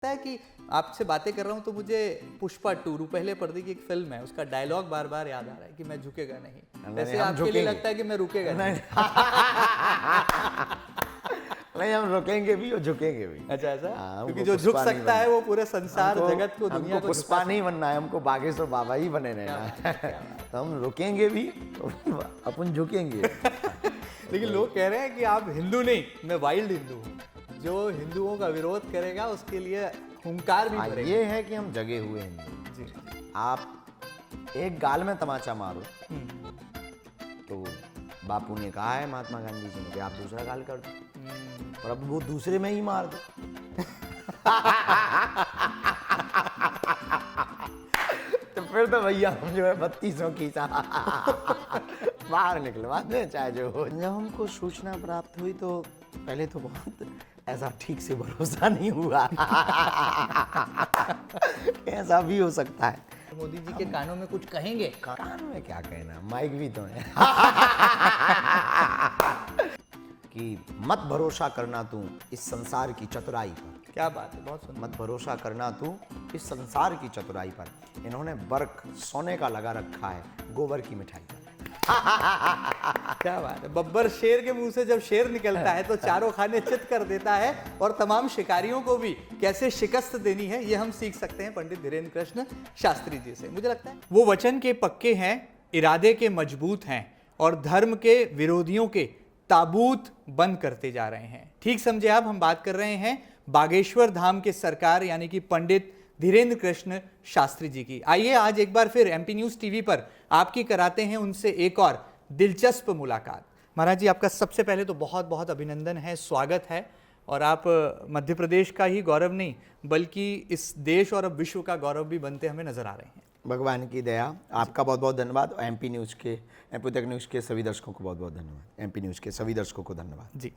है कि आपसे बातें कर रहा हूँ तो मुझे पुष्पा 2 रूपहले पर्दे की एक फिल्म है, उसका डायलॉग बार बार याद आ रहा है कि मैं झुकेगा नहीं। वैसे हम आपके लिए झुकेंगे। लगता है कि मैं रुकेगा नहीं। नहीं, हम रुकेंगे भी और झुकेंगे भी। अच्छा ऐसा? हाँ, क्योंकि हमको जो झुक पुष्पा नहीं सकता है बनना। वो पूरे संसार जगत को दुनिया हमको को पुष्पा झुका नहीं बनना है, हमको बागेश्वर बाबा ही बने रहना है। तो हम रुकेंगे भी अपन झुकेंगे। लेकिन लोग कह रहे हैं कि आप हिंदू नहीं, मैं वाइल्ड हिंदू हूँ। जो हिंदुओं का विरोध करेगा उसके लिए हुंकार भी भरेगा। ये है कि हम जगे हुए हिंदू। जी। आप एक गाल में तमाचा मारो तो बापू ने कहा है महात्मा गांधी जी ने कि आप दूसरा गाल कर दो, और अब वो दूसरे में ही मार दो। तो फिर तो भैया हम जो है 3200 की बाहर निकलवा दें चाहे जो हो। जब हमको सूचना प्राप्त हुई तो पहले तो बहुत ऐसा ठीक से भरोसा नहीं हुआ। ऐसा भी हो सकता है। मोदी जी के कानों में कुछ कहेंगे? कान में क्या कहना, माइक भी तो है। कि मत भरोसा करना तू इस संसार की चतुराई पर। क्या बात है, बहुत सुंदर। मत भरोसा करना तू इस संसार की चतुराई पर। इन्होंने बर्क सोने का लगा रखा है गोबर की मिठाई पर। क्या बात है। बब्बर शेर के मुंह से जब शेर निकलता है तो चारों खाने चित कर देता है, और तमाम शिकारियों को भी कैसे शिकस्त देनी है ये हम सीख सकते हैं पंडित धीरेन्द्र कृष्ण शास्त्री जी से। मुझे लगता है वो वचन के पक्के हैं, इरादे के मजबूत हैं, और धर्म के विरोधियों के ताबूत बंद करते जा रहे हैं। ठीक समझे आप, हम बात कर रहे हैं बागेश्वर धाम के सरकार यानी कि पंडित धीरेन्द्र कृष्ण शास्त्री जी की। आइए आज एक बार फिर एमपी न्यूज टीवी पर आपकी कराते हैं उनसे एक और दिलचस्प मुलाकात। महाराज जी, आपका सबसे पहले तो बहुत बहुत अभिनंदन है, स्वागत है। और आप मध्य प्रदेश का ही गौरव नहीं बल्कि इस देश और अब विश्व का गौरव भी बनते हमें नजर आ रहे हैं। भगवान की दया, आपका बहुत बहुत धन्यवाद। और एमपी न्यूज़ के, एमपी तक न्यूज़ के सभी दर्शकों को बहुत बहुत धन्यवाद। एमपी न्यूज़ के सभी दर्शकों को धन्यवाद जी।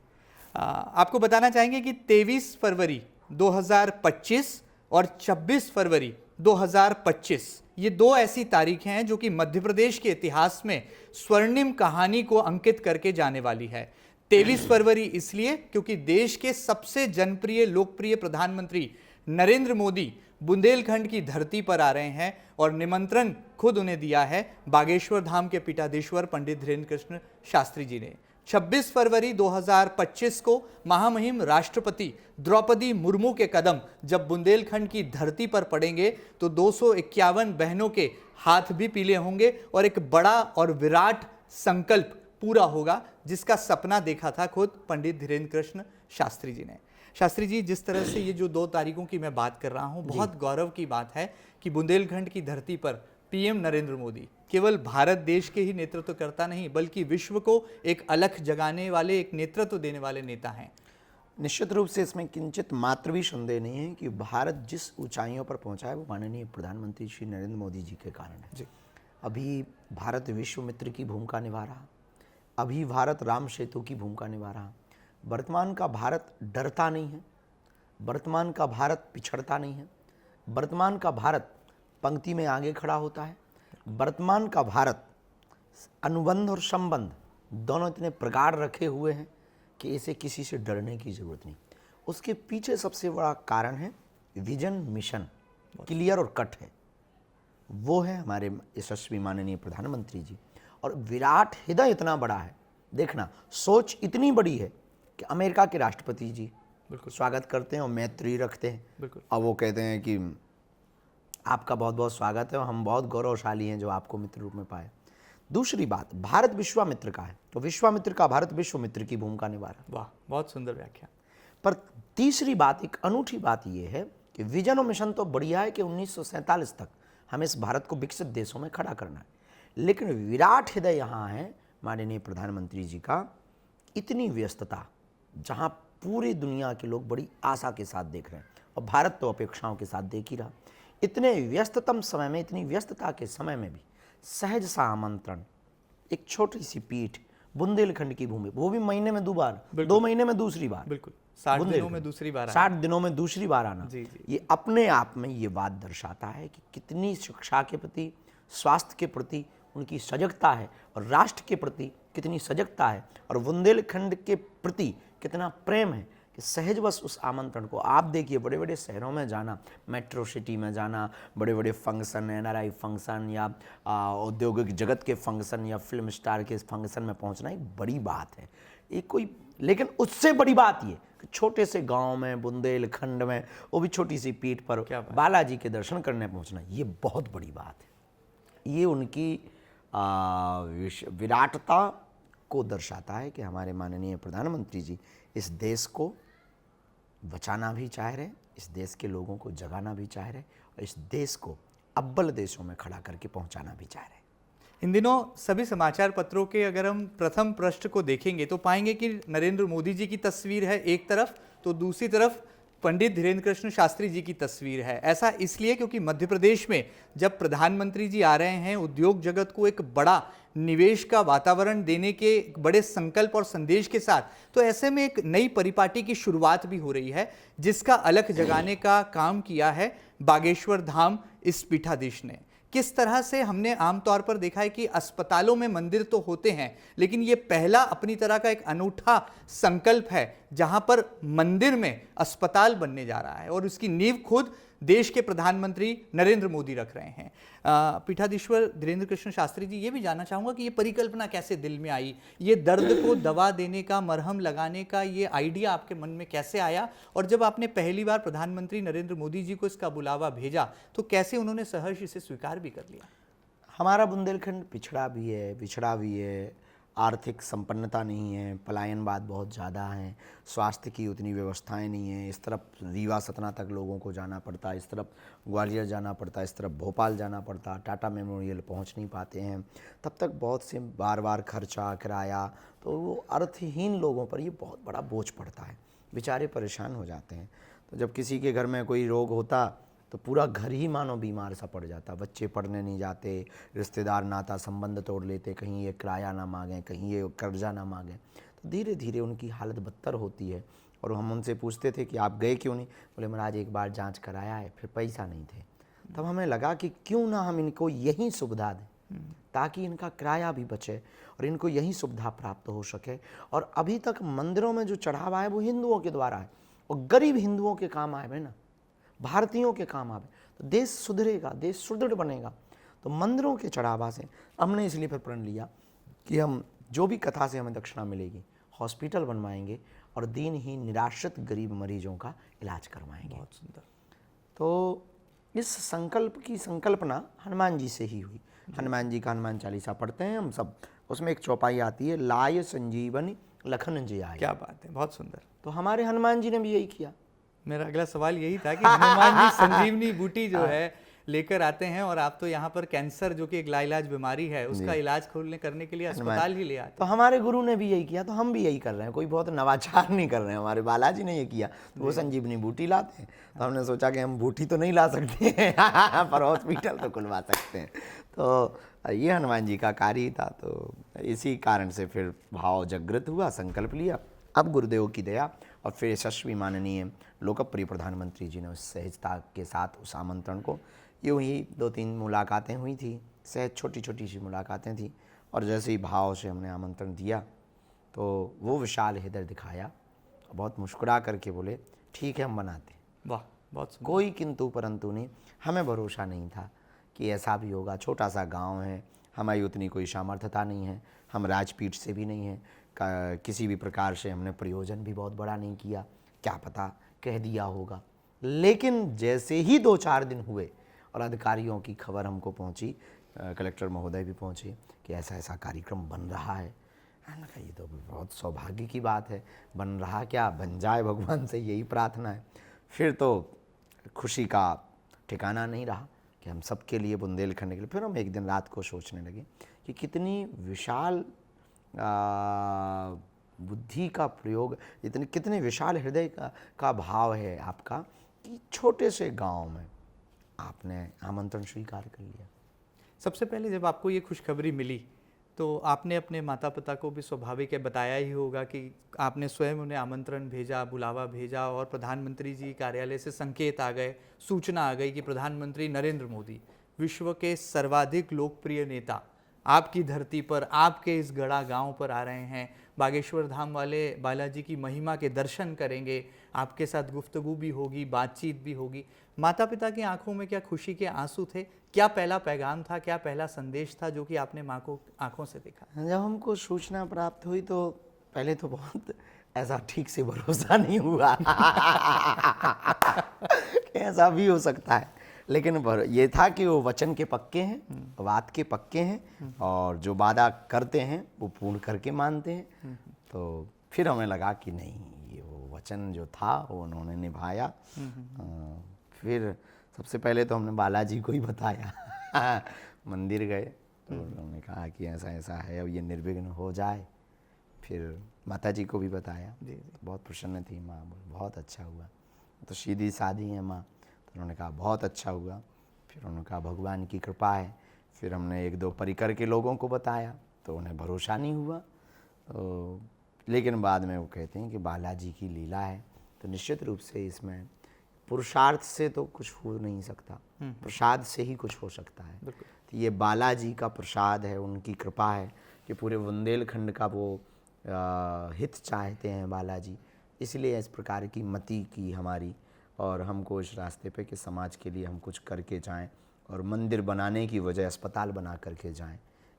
आपको बताना चाहेंगे कि 23 फरवरी 2025 और 26 फरवरी 2025 ये दो ऐसी तारीखें हैं जो कि मध्य प्रदेश के इतिहास में स्वर्णिम कहानी को अंकित करके जाने वाली है। 23 फरवरी इसलिए क्योंकि देश के सबसे जनप्रिय लोकप्रिय प्रधानमंत्री नरेंद्र मोदी बुंदेलखंड की धरती पर आ रहे हैं, और निमंत्रण खुद उन्हें दिया है बागेश्वर धाम के पीठाधीश्वर पंडित धीरेन्द्र कृष्ण शास्त्री जी ने। 26 फरवरी 2025 को महामहिम राष्ट्रपति द्रौपदी मुर्मू के कदम जब बुंदेलखंड की धरती पर पड़ेंगे तो 251 बहनों के हाथ भी पीले होंगे, और एक बड़ा और विराट संकल्प पूरा होगा जिसका सपना देखा था खुद पंडित धीरेन्द्र कृष्ण शास्त्री जी ने। शास्त्री जी, जिस तरह से ये जो 2 तारीखों की मैं बात कर रहा हूँ, बहुत गौरव की बात है कि बुंदेलखंड की धरती पर पीएम नरेंद्र मोदी केवल भारत देश के ही नेतृत्व करता नहीं बल्कि विश्व को एक अलख जगाने वाले, एक नेतृत्व देने वाले नेता हैं। निश्चित रूप से इसमें किंचित मात्र भी संदेह नहीं है कि भारत जिस ऊंचाइयों पर पहुंचा है वो माननीय प्रधानमंत्री श्री नरेंद्र मोदी जी के कारण है। जी। अभी भारत विश्व मित्र की भूमिका निभा रहा, अभी भारत राम सेतु की भूमिका निभा रहा। वर्तमान का भारत डरता नहीं है, वर्तमान का भारत पिछड़ता नहीं है, वर्तमान का भारत पंक्ति में आगे खड़ा होता है। वर्तमान का भारत अनुबंध और संबंध दोनों इतने प्रगाढ़ रखे हुए हैं कि इसे किसी से डरने की ज़रूरत नहीं। उसके पीछे सबसे बड़ा कारण है विजन, मिशन क्लियर और कट है। वो है हमारे यशस्वी माननीय प्रधानमंत्री जी। और विराट हृदय इतना बड़ा है, देखना सोच इतनी बड़ी है कि अमेरिका के राष्ट्रपति जी स्वागत करते हैं और मैत्री रखते हैं। अब वो कहते हैं कि आपका बहुत बहुत स्वागत है और हम बहुत गौरवशाली हैं जो आपको मित्र रूप में पाए। दूसरी बात, भारत विश्वामित्र का है तो विश्वामित्र का भारत विश्वमित्र की भूमिका निभा रहा है। वाह, बहुत सुंदर व्याख्या। पर तीसरी बात, एक अनूठी बात यह है कि विजन और मिशन तो बढ़िया है कि 1947 तक हमें इस भारत को विकसित देशों में खड़ा करना है, लेकिन विराट हृदय यहाँ है माननीय प्रधानमंत्री जी का। इतनी व्यस्तता जहाँ पूरी दुनिया के लोग बड़ी आशा के साथ देख रहे हैं और भारत तो अपेक्षाओं के साथ देख ही रहा। इतने व्यस्ततम समय में, इतनी व्यस्तता के समय में भी सहज सा आमंत्रण, एक छोटी सी पीठ बुंदेलखंड की भूमि, वो भी महीने में 2 बार, 2 महीने में दूसरी बार, बिल्कुल 60 दिनों में दूसरी बार, 60 दिनों में दूसरी बार आना। जी, जी। ये अपने आप में ये बात दर्शाता है कि कितनी शिक्षा के प्रति, स्वास्थ्य के प्रति उनकी सजगता है, और राष्ट्र के प्रति कितनी सजगता है, और बुंदेलखंड के प्रति कितना प्रेम है। कि सहज बस उस आमंत्रण को आप देखिए, बड़े बड़े शहरों में जाना, मेट्रो सिटी में जाना, बड़े बड़े फंक्शन, एनआरआई फंक्शन या औद्योगिक जगत के फंक्शन या फिल्म स्टार के फंक्शन में पहुंचना एक बड़ी बात है। एक कोई, लेकिन उससे बड़ी बात ये कि छोटे से गांव में, बुंदेलखंड में, वो भी छोटी सी पीठ पर बालाजी के दर्शन करने पहुंचना, ये बहुत बड़ी बात है। ये उनकी विराटता को दर्शाता है कि हमारे माननीय प्रधानमंत्री जी इस देश को बचाना भी चाह रहे, इस देश के लोगों को जगाना भी चाह रहे और इस देश को अव्वल देशों में खड़ा करके पहुंचाना भी चाह रहे। इन दिनों सभी समाचार पत्रों के अगर हम प्रथम पृष्ठ को देखेंगे तो पाएंगे कि नरेंद्र मोदी जी की तस्वीर है एक तरफ, तो दूसरी तरफ पंडित धीरेन्द्र कृष्ण शास्त्री जी की तस्वीर है। ऐसा इसलिए क्योंकि मध्य प्रदेश में जब प्रधानमंत्री जी आ रहे हैं उद्योग जगत को एक बड़ा निवेश का वातावरण देने के एक बड़े संकल्प और संदेश के साथ, तो ऐसे में एक नई परिपाटी की शुरुआत भी हो रही है जिसका अलख जगाने का काम किया है बागेश्वर धाम इस पीठाधीश ने। किस तरह से हमने आमतौर पर देखा है कि अस्पतालों में मंदिर तो होते हैं, लेकिन ये पहला अपनी तरह का एक अनूठा संकल्प है जहां पर मंदिर में अस्पताल बनने जा रहा है और उसकी नींव खुद देश के प्रधानमंत्री नरेंद्र मोदी रख रहे हैं। पीठाधीश्वर धीरेन्द्र कृष्ण शास्त्री जी, ये भी जानना चाहूंगा कि ये परिकल्पना कैसे दिल में आई, ये दर्द को दवा देने का, मरहम लगाने का ये आइडिया आपके मन में कैसे आया, और जब आपने पहली बार प्रधानमंत्री नरेंद्र मोदी जी को इसका बुलावा भेजा तो कैसे उन्होंने सहर्ष इसे स्वीकार भी कर लिया? हमारा बुंदेलखंड पिछड़ा भी है, पिछड़ा भी है, आर्थिक संपन्नता नहीं है, पलायनवाद बहुत ज़्यादा है, स्वास्थ्य की उतनी व्यवस्थाएं नहीं है। इस तरफ रीवा सतना तक लोगों को जाना पड़ता है, इस तरफ ग्वालियर जाना पड़ता है, इस तरफ भोपाल जाना पड़ता, टाटा मेमोरियल पहुंच नहीं पाते हैं, तब तक बहुत से बार बार खर्चा, किराया, तो वो अर्थहीन लोगों पर ये बहुत बड़ा बोझ पड़ता है, बेचारे परेशान हो जाते हैं। तो जब किसी के घर में कोई रोग होता तो पूरा घर ही मानो बीमार सा पड़ जाता, बच्चे पढ़ने नहीं जाते, रिश्तेदार नाता संबंध तोड़ लेते, कहीं ये किराया ना मांगें, कहीं ये कर्जा ना मांगें, तो धीरे धीरे उनकी हालत बदतर होती है। और हम उनसे पूछते थे कि आप गए क्यों नहीं, बोले महाराज एक बार जांच कराया है, फिर पैसा नहीं थे। तब हमें लगा कि क्यों ना हम इनको यही सुविधा दें ताकि इनका किराया भी बचे और इनको यही सुविधा प्राप्त हो सके। और अभी तक मंदिरों में जो चढ़ावा है वो हिंदुओं के द्वारा है और गरीब हिंदुओं के काम आए ना, भारतीयों के काम आवे, तो देश सुधरेगा, देश सुदृढ़ बनेगा। तो मंदिरों के चढ़ावा से हमने इसलिए फिर प्रण लिया कि हम जो भी कथा से हमें दक्षिणा मिलेगी हॉस्पिटल बनवाएंगे और दीनहीन निराश्रित गरीब मरीजों का इलाज करवाएंगे। बहुत सुंदर। तो इस संकल्प की संकल्पना हनुमान जी से ही हुई। हनुमान जी का हनुमान चालीसा पढ़ते हैं हम सब, उसमें एक चौपाई आती है, लाय संजीवनी लखन जी आए। क्या बात है, बहुत सुंदर। तो हमारे हनुमान जी ने भी यही किया। मेरा अगला सवाल यही था कि हनुमान जी संजीवनी बूटी जो है लेकर आते हैं और आप तो यहाँ पर कैंसर जो कि एक लाइलाज बीमारी है उसका इलाज खोलने करने के लिए अस्पताल ही ले आते। तो हमारे गुरु ने भी यही किया, तो हम भी यही कर रहे हैं, कोई बहुत नवाचार नहीं कर रहे हैं। हमारे बालाजी ने ये किया तो वो संजीवनी बूटी लाते हैं। तो हमने सोचा कि हम बूटी तो नहीं ला सकते हैं पर हॉस्पिटल तो खुलवा सकते हैं। तो ये हनुमान जी का कार्य ही था। तो इसी कारण से फिर भाव जागृत हुआ, संकल्प लिया। अब गुरुदेव की दया और फिर यशस्वी माननीय लोकप्रिय प्रधानमंत्री जी ने उस सहजता के साथ उस आमंत्रण को, यूँ ही 2-3 मुलाकातें हुई थी, सहज छोटी छोटी सी मुलाकातें थी, और जैसे ही भाव से हमने आमंत्रण दिया तो वो विशाल हृदय दिखाया, बहुत मुस्कुरा करके बोले ठीक है हम बनाते। वाह, बहुत सुंदर। कोई किंतु परंतु नहीं, हमें भरोसा नहीं था कि ऐसा भी होगा। छोटा सा गांव है, हमारी उतनी कोई सामर्थ्यता नहीं है, हम राजपीठ से भी नहीं हैं, किसी भी प्रकार से हमने प्रयोजन भी बहुत बड़ा नहीं किया, क्या पता कह दिया होगा। लेकिन जैसे ही 2-4 दिन हुए और अधिकारियों की खबर हमको पहुंची, कलेक्टर महोदय भी पहुंचे कि ऐसा ऐसा कार्यक्रम बन रहा है, मैंने कहा ये तो बहुत सौभाग्य की बात है, बन रहा क्या, बन जाए, भगवान से यही प्रार्थना है। फिर तो खुशी का ठिकाना नहीं रहा कि हम सबके लिए, बुंदेलखंड के लिए। फिर हम एक दिन रात को सोचने लगे कि कितनी विशाल बुद्धि का प्रयोग, इतने कितने विशाल हृदय का भाव है आपका कि छोटे से गांव में आपने आमंत्रण स्वीकार कर लिया। सबसे पहले जब आपको ये खुशखबरी मिली तो आपने अपने माता पिता को भी स्वाभाविक है बताया ही होगा कि आपने स्वयं उन्हें आमंत्रण भेजा, बुलावा भेजा, और प्रधानमंत्री जी कार्यालय से संकेत आ गए, सूचना आ गई कि प्रधानमंत्री नरेंद्र मोदी, विश्व के सर्वाधिक लोकप्रिय नेता, आपकी धरती पर, आपके इस गढ़ा गांव पर आ रहे हैं, बागेश्वर धाम वाले बालाजी की महिमा के दर्शन करेंगे, आपके साथ गुफ्तगू भी होगी, बातचीत भी होगी। माता पिता की आंखों में क्या खुशी के आंसू थे? क्या पहला पैगाम था, क्या पहला संदेश था जो कि आपने माँ को आंखों से देखा? जब हमको सूचना प्राप्त हुई तो पहले तो बहुत ऐसा ठीक से भरोसा नहीं हुआ कि ऐसा भी हो सकता है, लेकिन ये था कि वो वचन के पक्के हैं, बात के पक्के हैं, और जो वादा करते हैं वो पूर्ण करके मानते हैं। तो फिर हमें लगा कि नहीं, ये वो वचन जो था वो उन्होंने निभाया। फिर सबसे पहले तो हमने बालाजी को ही बताया मंदिर गए तो उन्होंने कहा कि ऐसा ऐसा है, अब ये निर्विघ्न हो जाए। फिर माता जी को भी बताया, जी। बहुत प्रसन्न थी माँ, बहुत अच्छा हुआ, तो सीधी सादी है माँ। तो उन्होंने कहा बहुत अच्छा हुआ। फिर उन्होंने कहा भगवान की कृपा है। फिर हमने एक दो परिकर के लोगों को बताया तो उन्हें भरोसा नहीं हुआ। तो लेकिन बाद में वो कहते हैं कि बालाजी की लीला है, तो निश्चित रूप से इसमें पुरुषार्थ से तो कुछ हो नहीं सकता, प्रसाद से ही कुछ हो सकता है। तो ये बालाजी का प्रसाद है, उनकी कृपा है कि पूरे बुंदेलखंड का वो हित चाहते हैं बालाजी, इसलिए इस प्रकार की मति की हमारी, और हमको इस रास्ते पे कि समाज के लिए हम कुछ करके जाएं, और मंदिर बनाने की वजह अस्पताल बना करके जाएं।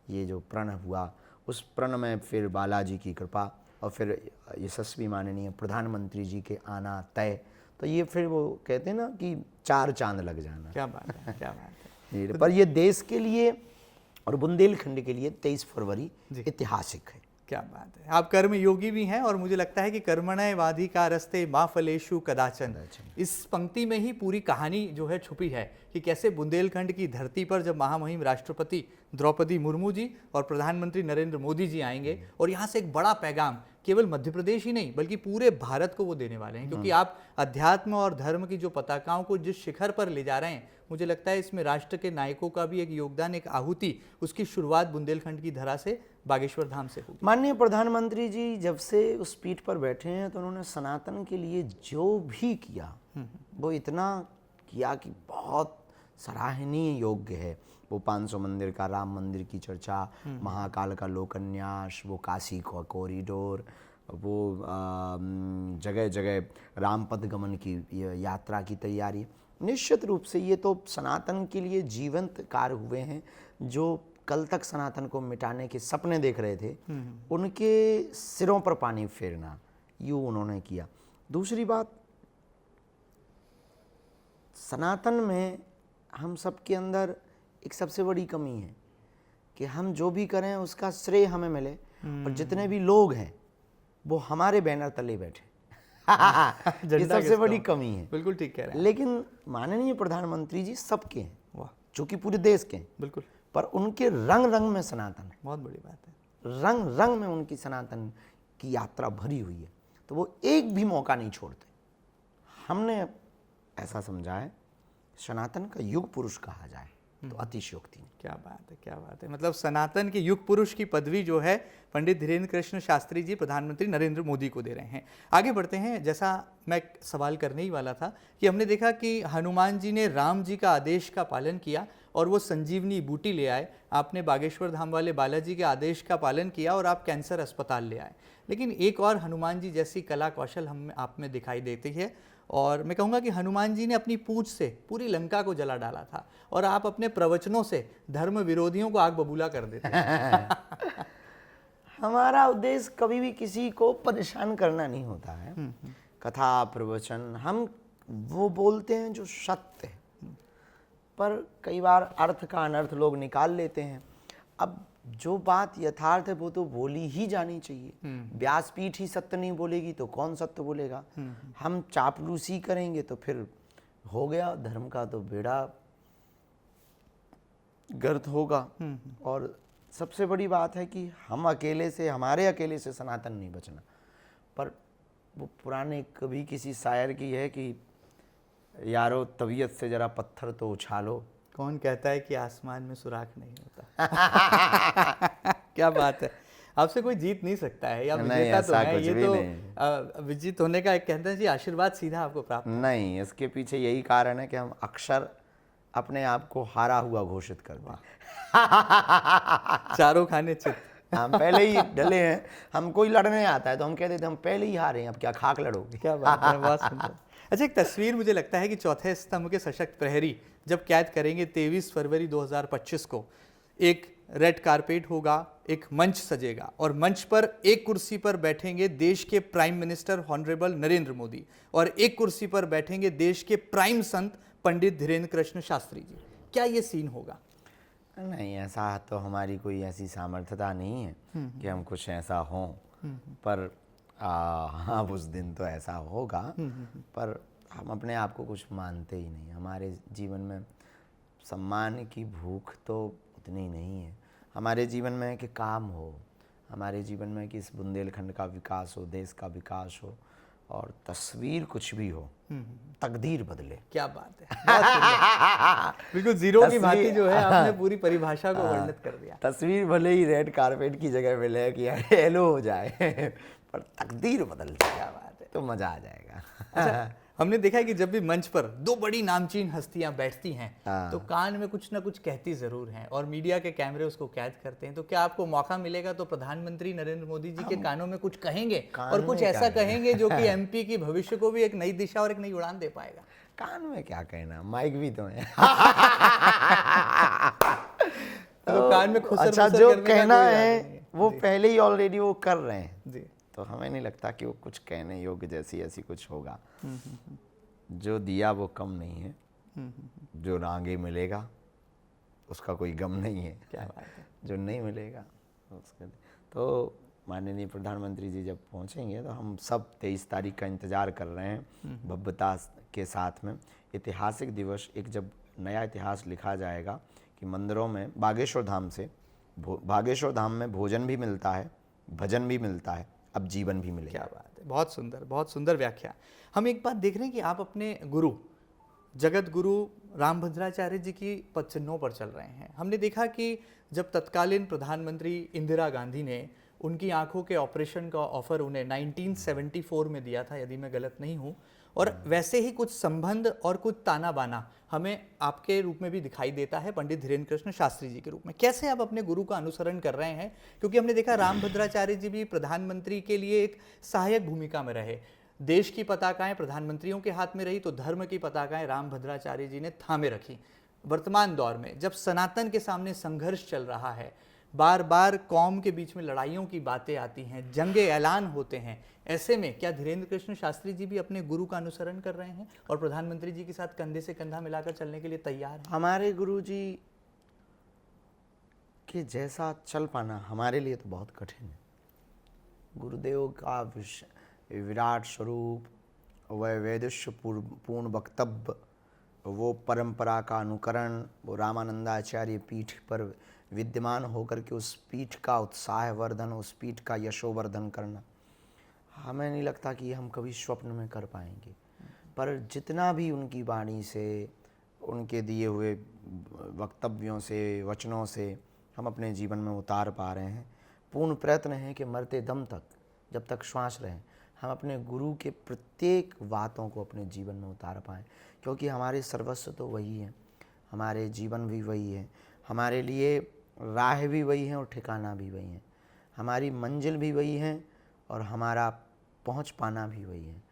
ये जो प्रण हुआ, उस प्रण में फिर बालाजी की कृपा, और फिर यशस्वी माननीय प्रधानमंत्री जी के आना तय, तो ये फिर वो कहते हैं ना कि 4 चांद लग जाना। क्या बात है, क्या बात है। पर ये देश के लिए और बुंदेलखंड के लिए 23 फरवरी ऐतिहासिक है। क्या बात है। आप कर्म योगी भी हैं, और मुझे लगता है कि कर्मण्येवाधिकारस्ते मा फलेषु कदाचन, इस पंक्ति में ही पूरी कहानी जो है छुपी है कि कैसे बुंदेलखंड की धरती पर जब महामहिम राष्ट्रपति द्रौपदी मुर्मू जी और प्रधानमंत्री नरेंद्र मोदी जी आएंगे, और यहाँ से एक बड़ा पैगाम केवल मध्य प्रदेश ही नहीं बल्कि पूरे भारत को वो देने वाले हैं, क्योंकि आप अध्यात्म और धर्म की जो पताकाओं को जिस शिखर पर ले जा रहे हैं, मुझे लगता है इसमें राष्ट्र के नायकों का भी एक योगदान, एक आहुति, उसकी शुरुआत बुंदेलखंड की धरा से, बागेश्वर धाम से होगी। माननीय प्रधानमंत्री जी जब से उस पीठ पर बैठे हैं तो उन्होंने सनातन के लिए जो भी किया वो इतना किया कि बहुत सराहनीय योग्य है। वो 500 मंदिर का राम मंदिर की चर्चा, महाकाल का लोकन्यास, वो काशी का कॉरिडोर, वो जगह जगह रामपद गमन की यात्रा की तैयारी। निश्चित रूप से ये तो सनातन के लिए जीवंत कार्य हुए हैं। जो कल तक सनातन को मिटाने के सपने देख रहे थे, उनके सिरों पर पानी फेरना, यूँ उन्होंने किया। दूसरी बात, सनातन में हम सबके अंदर एक सबसे बड़ी कमी है कि हम जो भी करें उसका श्रेय हमें मिले, और जितने भी लोग हैं वो हमारे बैनर तले बैठे ये सबसे बड़ी कमी है। बिल्कुल ठीक कह रहे हैं। लेकिन माननीय प्रधानमंत्री जी सबके हैं, वाह, जो कि पूरे देश के हैं, बिल्कुल, पर उनके रंग रंग में सनातन है। बहुत बड़ी बात है। रंग रंग में उनकी सनातन की यात्रा भरी हुई है, तो वो एक भी मौका नहीं छोड़ते। हमने ऐसा समझा है सनातन का युग पुरुष कहा जाए तो अतिशयोक्ति नहीं। क्या बात है, क्या बात है। मतलब सनातन के युग पुरुष की पदवी जो है पंडित धीरेन्द्र कृष्ण शास्त्री जी प्रधानमंत्री नरेंद्र मोदी को दे रहे हैं। आगे बढ़ते हैं। जैसा मैं सवाल करने ही वाला था कि हमने देखा कि हनुमान जी ने राम जी का आदेश का पालन किया और वो संजीवनी बूटी ले आए, आपने बागेश्वर धाम वाले बालाजी के आदेश का पालन किया और आप कैंसर अस्पताल ले आए। लेकिन एक और हनुमान जी जैसी कला कौशल हम आप में दिखाई देती है, और मैं कहूँगा कि हनुमान जी ने अपनी पूंछ से पूरी लंका को जला डाला था, और आप अपने प्रवचनों से धर्म विरोधियों को आग बबूला कर देते हैं। हमारा उद्देश्य कभी भी किसी को परेशान करना नहीं होता है। कथा प्रवचन हम वो बोलते हैं जो सत्य है, पर कई बार अर्थ का अनर्थ लोग निकाल लेते हैं। अब जो बात यथार्थ है वो तो बोली ही जानी चाहिए। व्यासपीठ ही सत्य नहीं बोलेगी तो कौन सत्य बोलेगा। हम चापलूसी करेंगे तो फिर हो गया, धर्म का तो बेड़ा गर्क होगा। और सबसे बड़ी बात है कि हम अकेले से, हमारे अकेले से सनातन नहीं बचना। पर वो पुराने कभी किसी शायर की है कि यारो तबीयत से जरा पत्थर तो उछालो, कौन कहता है कि आसमान में सुराख नहीं होता। क्या बात है। आपसे कोई जीत नहीं सकता है, या विजेता तो है, ये तो विजित होने का एक कहते हैं जी आशीर्वाद सीधा आपको प्राप्त नहीं। इसके पीछे यही कारण है कि हम अक्षर अपने आप को हारा हुआ घोषित कर दें। चारों खाने चित। हम पहले ही डले हैं, हमको ही लड़ने आता है तो हम कह देते हम पहले ही हारे हैं, अब क्या खाक लड़ोगे। क्या बात है, बहुत सुंदर। अच्छा, एक तस्वीर मुझे लगता है कि चौथे स्तंभ के सशक्त प्रहरी जब कैद करेंगे 23 फरवरी 2025 को, एक रेड कारपेट होगा, एक मंच सजेगा और मंच पर एक कुर्सी पर बैठेंगे देश के prime minister honourable Narendra Modi और एक कुर्सी पर बैठेंगे देश के प्राइम संत पंडित धीरेन्द्र कृष्ण शास्त्री जी। क्या ये सीन होगा? नहीं, ऐसा तो हमारी कोई ऐसी सामर्थ्यता नहीं है कि हम कुछ ऐसा हों, पर हाँ उस दिन तो ऐसा होगा, पर हम अपने आप को कुछ मानते ही नहीं। हमारे जीवन में सम्मान की भूख तो उतनी नहीं है। हमारे जीवन में कि काम हो, हमारे जीवन में कि इस बुंदेलखंड का विकास हो, देश का विकास हो और तस्वीर कुछ भी हो, तकदीर बदले। क्या बात है, बहुत सुंदर। बिल्कुल जीरो की भांति जो है आपने पूरी परिभाषा को वर्णित कर दिया। तस्वीर भले ही रेड कारपेट की जगह मिले कि येलो हो जाए पर तकदीर बदल जाए, क्या बात है, तो मजा आ जाएगा। अच्छा, हमने देखा है कि जब भी मंच पर दो बड़ी नामचीन हस्तियां बैठती हैं तो कान में कुछ ना कुछ कहती जरूर हैं और मीडिया के कैमरे उसको कैद करते हैं। तो क्या आपको मौका मिलेगा तो प्रधानमंत्री नरेंद्र मोदी जी के कानों में कुछ कहेंगे और कुछ ऐसा कहेंगे जो कि एमपी की भविष्य को भी एक नई दिशा और एक नई उड़ान दे पाएगा? कान में क्या कहना, माइक भी तो है। तो कान में खुसर अच्छा, मुसर जो करने का कहना कोई इरादा है नहीं है। वो पहले ही ऑलरेडी वो कर रहे हैं, जी, तो हमें नहीं लगता कि वो कुछ कहने योग्य जैसी ऐसी कुछ होगा। जो दिया वो कम नहीं है, जो आगे मिलेगा उसका कोई गम नहीं है। क्या बात है। जो नहीं मिलेगा उसका। तो माननीय प्रधानमंत्री जी जब पहुंचेंगे तो हम सब 23 तारीख का इंतज़ार कर रहे हैं भव्यता के साथ में। ऐतिहासिक दिवस, एक जब नया इतिहास लिखा जाएगा कि मंदिरों में बागेश्वर धाम में भोजन भी मिलता है, भजन भी मिलता है, अब जीवन भी मिलेगा। क्या बात है, बहुत सुंदर, बहुत सुंदर व्याख्या। हम एक बात देख रहे हैं कि आप अपने गुरु जगत गुरु रामभद्राचार्य जी की पदचिन्हों पर चल रहे हैं। हमने देखा कि जब तत्कालीन प्रधानमंत्री इंदिरा गांधी ने उनकी आंखों के ऑपरेशन का ऑफर उन्हें 1974 में दिया था, यदि मैं गलत नहीं हूँ, और वैसे ही कुछ संबंध और कुछ ताना बाना हमें आपके रूप में भी दिखाई देता है पंडित धीरेन्द्र कृष्ण शास्त्री जी के रूप में। कैसे आप अपने गुरु का अनुसरण कर रहे हैं? क्योंकि हमने देखा रामभद्राचार्य जी भी प्रधानमंत्री के लिए एक सहायक भूमिका में रहे। देश की पताकाएं प्रधानमंत्रियों के हाथ में रही तो धर्म की पताकाएं रामभद्राचार्य जी ने थामे रखी। वर्तमान दौर में जब सनातन के सामने संघर्ष चल रहा है, बार बार कौम के बीच में लड़ाइयों की बातें आती हैं, जंगे ऐलान होते हैं, ऐसे में क्या धीरेन्द्र कृष्ण शास्त्री जी भी अपने गुरु का अनुसरण कर रहे हैं और प्रधानमंत्री जी के साथ कंधे से कंधा मिलाकर चलने के लिए तैयार हैं? हमारे गुरु जी के जैसा चल पाना हमारे लिए तो बहुत कठिन है। गुरुदेव का विराट स्वरूप, वह वेदस्व पूर्ण वक्तव्य, वो परंपरा का अनुकरण, वो रामानंदाचार्य पीठ पर विद्यमान होकर के उस पीठ का उत्साह वर्धन, उस पीठ का यशोवर्धन करना, हमें नहीं लगता कि हम कभी स्वप्न में कर पाएंगे। पर जितना भी उनकी वाणी से, उनके दिए हुए वक्तव्यों से, वचनों से हम अपने जीवन में उतार पा रहे हैं, पूर्ण प्रयत्न है कि मरते दम तक, जब तक श्वास रहें, हम अपने गुरु के प्रत्येक बातों को अपने जीवन में उतार पाएँ, क्योंकि हमारे सर्वस्व तो वही है, हमारे जीवन भी वही है, हमारे लिए राह भी वही है और ठिकाना भी वही है, हमारी मंजिल भी वही है और हमारा पहुंच पाना भी वही है,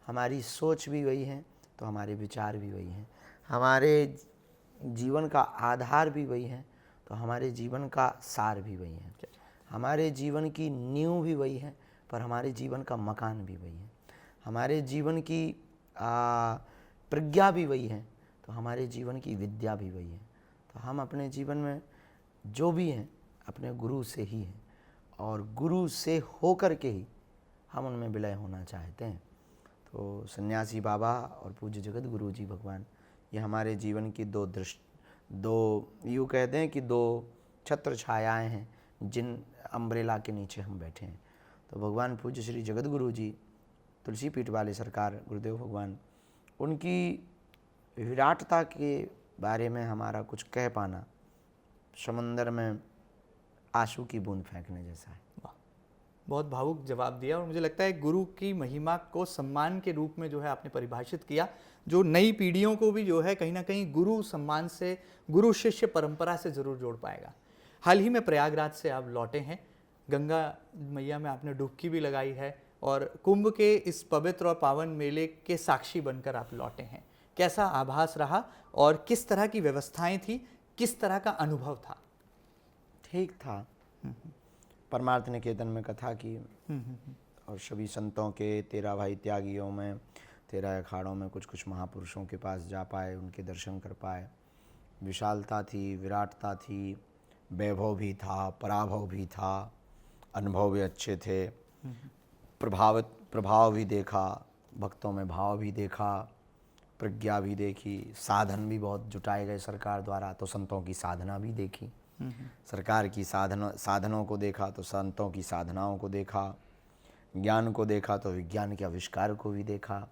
हमारी सोच भी वही है तो हमारे विचार भी वही हैं, हमारे जीवन का आधार भी वही है तो हमारे जीवन का सार भी वही है, हमारे जीवन की नींव भी वही है पर हमारे जीवन का मकान भी वही है, हमारे जीवन की प्रज्ञा भी वही है तो हमारे जीवन की विद्या भी वही है। तो हम अपने जीवन में जो भी हैं अपने गुरु से ही हैं और गुरु से होकर के ही हम उनमें विलय होना चाहते हैं। तो सन्यासी बाबा और पूज्य जगत गुरु जी भगवान, ये हमारे जीवन की दो यूँ कहते हैं कि दो छत्र छायाएँ हैं जिन अम्ब्रेला के नीचे हम बैठे हैं। तो भगवान पूज्य श्री जगत गुरु जी तुलसी पीठ वाले सरकार गुरुदेव भगवान, उनकी विराटता के बारे में हमारा कुछ कह पाना समंदर में आंसू की बूंद फेंकने जैसा है। बहुत भावुक जवाब दिया, और मुझे लगता है गुरु की महिमा को सम्मान के रूप में जो है आपने परिभाषित किया, जो नई पीढ़ियों को भी जो है कहीं ना कहीं गुरु सम्मान से, गुरु शिष्य परंपरा से जरूर जोड़ पाएगा। हाल ही में प्रयागराज से आप लौटे हैं, गंगा मैया में आपने डुबकी भी लगाई है, और कुंभ के इस पवित्र और पावन मेले के साक्षी बनकर आप लौटे हैं। कैसा आभास रहा और किस तरह की व्यवस्थाएं थी, किस तरह का अनुभव था? ठीक था। परमार्थ निकेतन में कथा की और सभी संतों के 13 भाई त्यागियों में, 13 अखाड़ों में कुछ कुछ महापुरुषों के पास जा पाए, उनके दर्शन कर पाए। विशालता थी, विराटता थी, वैभव भी था, पराभव भी था, अनुभव भी अच्छे थे, प्रभाव भी देखा, भक्तों में भाव भी देखा, प्रज्ञा भी देखी, साधन भी बहुत जुटाए गए सरकार द्वारा, तो संतों की साधना भी देखी। सरकार की साधनों को देखा तो संतों की साधनाओं को देखा, ज्ञान को देखा तो विज्ञान के आविष्कार को भी देखा,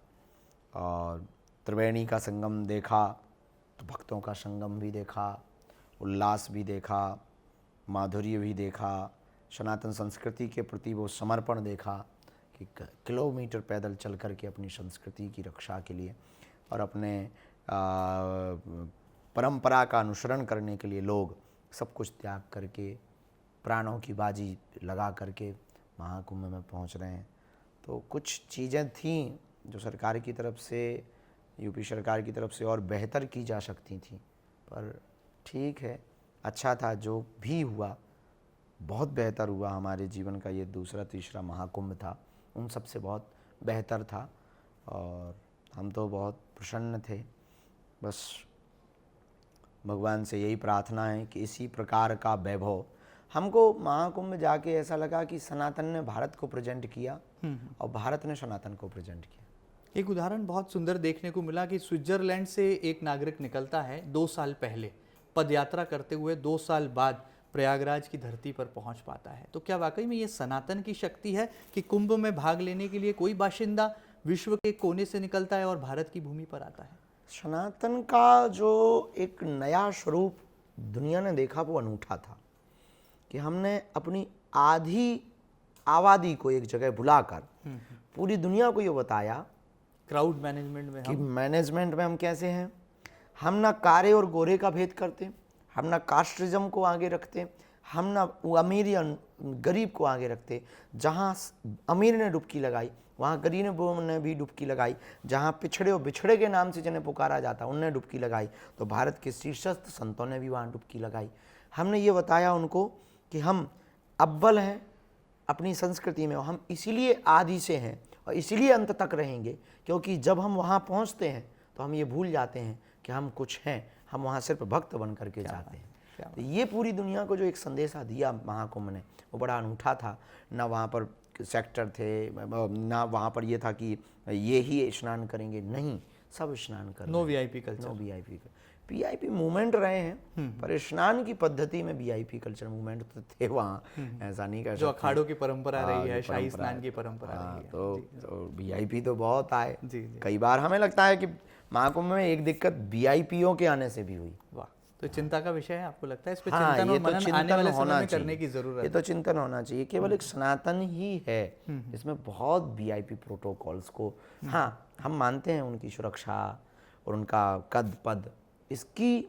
और त्रिवेणी का संगम देखा तो भक्तों का संगम भी देखा, उल्लास भी देखा, माधुर्य भी देखा, सनातन संस्कृति के प्रति वो समर्पण देखा कि किलोमीटर पैदल चल कर के अपनी संस्कृति की रक्षा के लिए और अपने परंपरा का अनुसरण करने के लिए लोग सब कुछ त्याग करके, प्राणों की बाजी लगा करके महाकुंभ में पहुंच रहे हैं। तो कुछ चीज़ें थीं जो सरकार की तरफ से, यूपी सरकार की तरफ से और बेहतर की जा सकती थी, पर ठीक है, अच्छा था। जो भी हुआ बहुत बेहतर हुआ। हमारे जीवन का ये दूसरा तीसरा महाकुंभ था, उन सब से बहुत बेहतर था, और हम तो बहुत प्रसन्न थे। बस भगवान से यही प्रार्थना है कि इसी प्रकार का वैभव हमको महाकुंभ में जाके ऐसा लगा कि सनातन ने भारत को प्रेजेंट किया और भारत ने सनातन को प्रेजेंट किया। एक उदाहरण बहुत सुंदर देखने को मिला कि स्विट्जरलैंड से एक नागरिक निकलता है 2 साल पहले, पदयात्रा करते हुए 2 साल बाद प्रयागराज की धरती पर पहुंच पाता है। तो क्या वाकई में ये सनातन की शक्ति है कि कुंभ में भाग लेने के लिए कोई बाशिंदा विश्व के कोने से निकलता है और भारत की भूमि पर आता है? सनातन का जो एक नया स्वरूप दुनिया ने देखा वो अनूठा था कि हमने अपनी आधी आबादी को एक जगह बुलाकर पूरी दुनिया को ये बताया, क्राउड मैनेजमेंट में कि मैनेजमेंट में हम कैसे हैं। हम ना कारे और गोरे का भेद करते, हम ना कास्टिज्म को आगे रखते, हम ना अमीर या गरीब को आगे रखते। जहाँ अमीर ने डुबकी लगाई वहाँ गरीब ने भी डुबकी लगाई, जहाँ पिछड़े और बिछड़े के नाम से जिन्हें पुकारा जाता उनने डुबकी लगाई, तो भारत के शीर्षस्थ संतों ने भी वहाँ डुबकी लगाई। हमने ये बताया उनको कि हम अव्वल हैं अपनी संस्कृति में, और हम इसीलिए आदि से हैं और इसीलिए अंत तक रहेंगे, क्योंकि जब हम वहाँ पहुँचते हैं तो हम ये भूल जाते हैं कि हम कुछ हैं, हम वहाँ सिर्फ भक्त बन करके जाते हैं। तो ये पूरी दुनिया को जो एक संदेशा दिया महाकुंभ ने, वो बड़ा अनूठा था। ना वहाँ पर सेक्टर थे, ना वहाँ पर ये था कि ये ही स्नान करेंगे, नहीं, सब स्नान कर, no VIP culture, no VIP. VIP movement रहे हैं, पर स्नान की पद्धति में वीआईपी कल्चर मूवमेंट तो थे वहाँ, ऐसा नहीं कर सकते। जो अखाड़ों की परंपरा रही है, शाही स्नान की परंपरा रही है, तो वीआईपी तो बहुत आए। जी। कई बार हमें लगता है कि महाकुंभ में एक दिक्कत वीआईपीओ के आने से भी हुई। वाह, तो चिंता का विषय है, आपको लगता है इस पे हाँ, चिंतन ये और तो मनन चिंतन आने वाले होना समय में चाहिए, करने की जरूरत ये है। तो चिंतन होना चाहिए। केवल एक सनातन ही है इसमें बहुत वीआईपी प्रोटोकॉल्स को, हाँ, हम मानते हैं उनकी सुरक्षा और उनका कद पद, इसकी